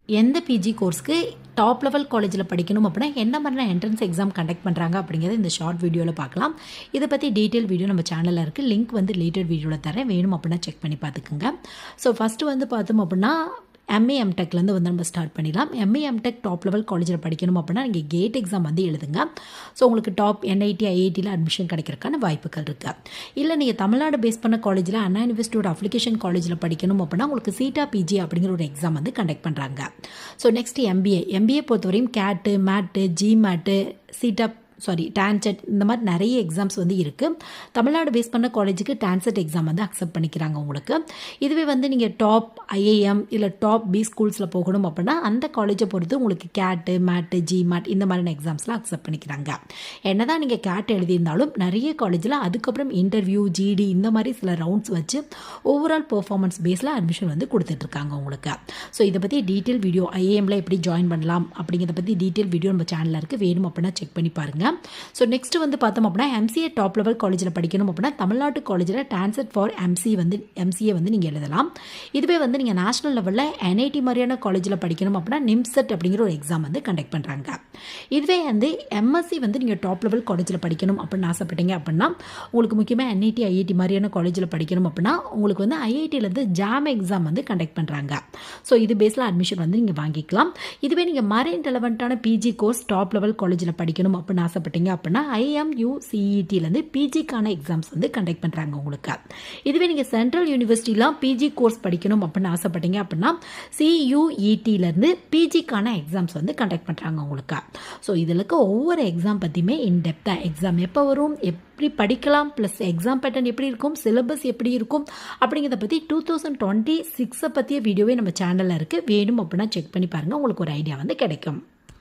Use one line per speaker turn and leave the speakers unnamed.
எந்த PG கோர்ஸ்க்கு top level காலேஜில் படிக்கணும் அப்படின்னா என்ன மாதிரியான என்ட்ரன்ஸ் எக்ஸாம் கண்டக்ட் பண்ணுறாங்க அப்படிங்கிறத இந்த ஷார்ட் வீடியோவில் பார்க்கலாம். இதை பற்றி டீட்டெயில் வீடியோ நம்ம சேனலில் இருக்குது. லிங்க் வந்து ரிலேட்டட் வீடியோவில் தரேன், வேணும் அப்படின்னா செக் பண்ணி பார்த்துக்குங்க. ஸோ ஃபஸ்ட்டு வந்து பார்த்தோம் அப்படின்னா எம்ஏ எம்டெக்லேருந்து வந்து நம்ம ஸ்டார்ட் பண்ணிடலாம். எம்ஏ எம்டெக் டாப் லெவல் காலேஜில் படிக்கணும் அப்படின்னா நீங்கள் கேட் எக்ஸாம் வந்து எழுதுங்க. ஸோ உங்களுக்கு டாப் என்ஐடி ஐஐடியில் அட்மிஷன் கிடைக்கிறதுக்கான வாய்ப்புகள் இருக்குது. இல்லை நீங்கள் தமிழ்நாடு பேஸ் பண்ண காலேஜில் அண்ணா யூனிவர்சிட்டியோட அப்ளிகேஷன் காலேஜில் படிக்கணும் அப்படின்னா உங்களுக்கு சீட்டா பிஜி அப்படிங்கிற ஒரு எக்ஸாம் வந்து கண்டக்ட் பண்ணுறாங்க. ஸோ நெக்ஸ்ட் எம்பிஏ பொறுத்தவரையும் கேட்டு மேட்டு ஜிமேட்டு சீட்டா டான்செட் இந்த மாதிரி நிறைய எக்ஸாம்ஸ் வந்து இருக்குது. தமிழ்நாடு பேஸ் பண்ண காலேஜுக்கு டான்செட் எக்ஸாம் வந்து அக்செப்ட் பண்ணிக்கிறாங்க உங்களுக்கு. இதுவே வந்து நீங்கள் டாப் ஐஏஎம் இல்லை டாப் பி ஸ்கூல்ஸில் போகணும் அப்படின்னா அந்த காலேஜை பொறுத்து உங்களுக்கு கேட்டு மேட்டு ஜிமேட் இந்த மாதிரியான எக்ஸாம்ஸ்லாம் அக்செப்ட் பண்ணிக்கிறாங்க. என்ன தான் நீங்கள் கேட் எழுதியிருந்தாலும் நிறைய காலேஜில் அதுக்கப்புறம் இன்டர்வியூ ஜிடி இந்த மாதிரி சில ரவுண்ட்ஸ் வச்சு ஓவரால் பெர்ஃபார்மன்ஸ் பேஸில் அட்மிஷன் வந்து கொடுத்துட்ருக்காங்க உங்களுக்கு. ஸோ இதை பற்றி டீட்டெயில் வீடியோ ஐஏஎம்ல எப்படி ஜாயின் பண்ணலாம் அப்படிங்கிறத பற்றி டீட்டெயில் வீடியோ நம்ம சேனலில் இருக்குது, வேணும் அப்படின்னா செக் பண்ணி பாருங்கள். ஸோ நெக்ஸ்ட் வந்து பார்த்தோம் அப்படின்னா எம்சிஏ டாப் லெவல் காலேஜில் படிக்கணும் அப்படின்னா தமிழ்நாட்டு காலேஜில் டான்செட் ஃபார் எம்சிஏ வந்து நீங்கள் எழுதலாம். இதுவே வந்து நீங்கள் நேஷனல் லெவலில் என்ஐடி மாதிரியான காலேஜில் படிக்கணும் அப்படின்னா நிம்செட் அப்படிங்கிற ஒரு எக்ஸாம் வந்து கண்டக்ட் பண்ணுறாங்க. இதுவே வந்து எம்எஸ்சி வந்து நீங்கள் டாப் லெவல் காலேஜில் படிக்கணும் அப்படின்னு ஆசைப்பட்டீங்க அப்படின்னா உங்களுக்கு முக்கியமாக என்ஐடி ஐஐடி மாதிரியான காலேஜில் படிக்கணும் அப்படின்னா உங்களுக்கு வந்து ஐஐடியிலேருந்து ஜாம் எக்ஸாம் வந்து கண்டக்ட் பண்ணுறாங்க. ஸோ இது பேஸில் அட்மிஷன் வந்து நீங்கள் வாங்கிக்கலாம். இதுவே நீங்கள் மரீன் ரெலவெண்ட்டான பிஜி கோர்ஸ் டாப் லெவல் காலேஜில் படிக்கணும் அப்படின்னு ஆசைப்பட்டீங்க அப்படின்னா IMUCET பிஜிக்கான எக்ஸாம்ஸ் வந்து கண்டக்ட் பண்ணுறாங்க உங்களுக்கு. இதுவே நீங்கள் சென்ட்ரல் யூனிவர்சிட்டிலாம் பிஜி கோர்ஸ் படிக்கணும் அப்படின்னு ஆசைப்பட்டீங்க அப்படின்னா CUET பிஜிக்கான எக்ஸாம்ஸ் வந்து கண்டக்ட் பண்ணுறாங்க உங்களுக்கு. ஸோ இதில் இருக்க ஒவ்வொரு எக்ஸாம் பற்றியுமே இன்டெப்த்தாக எக்ஸாம் எப்போ வரும், எப்படி படிக்கலாம், ப்ளஸ் எக்ஸாம் பேட்டர்ன் எப்படி இருக்கும், சிலபஸ் எப்படி இருக்கும் அப்படிங்கிறத பற்றி 2026 பற்றிய வீடியோவே நம்ம சேனலில் இருக்குது, வேணும் அப்படின்னா செக் பண்ணி பாருங்கள், உங்களுக்கு ஒரு ஐடியா வந்து கிடைக்கும்.